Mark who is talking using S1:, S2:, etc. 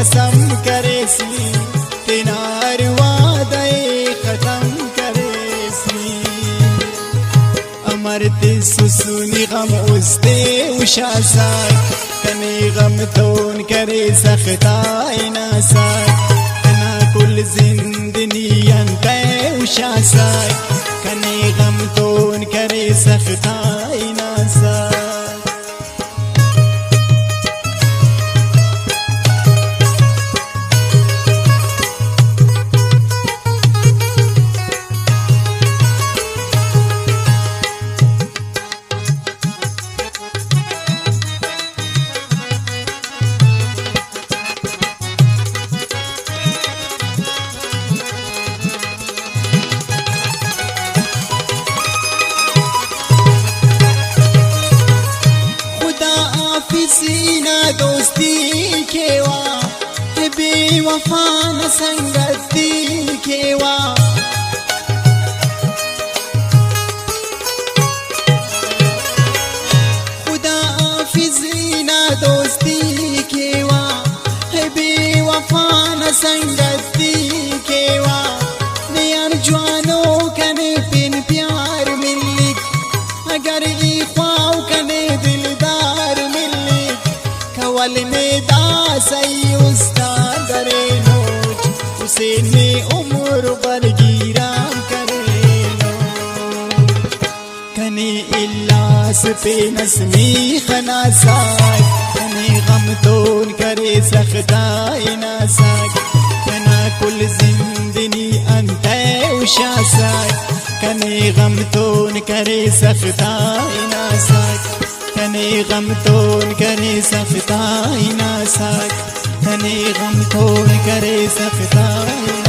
S1: कसम करेसी तिनार वादे खत्म करेसी अमरती सुसुनी गम उस्ते उशासाक कने गम तोन करे सख्ताई नासाक कना कुल जिंदनी अंते उशासाक कने गम तोन करे सख्ताई नासाक सीना दोस्ती केवा बेवफा न संगती केवा खुदा हाफिज़ीना दोस्ती केवा बेवफा न संगती केवा नयार जवानो कने पिन प्यार मिली अगर ई ख्वाव कने दिलदार कवल में दासई उस्ताद रेनोच हुसैन ने उम्र बरगीराम करेनो कने इल्लास पे नस्मी खनासाक कने गम तोन करे सख्ताई नासाक कना कुल जिंदनी अंत उशासाक कने गम तोन करे सख्ताई नासाक कने गम तोन करे सख्ताई नासाक कने गम तोन करे सख्ताई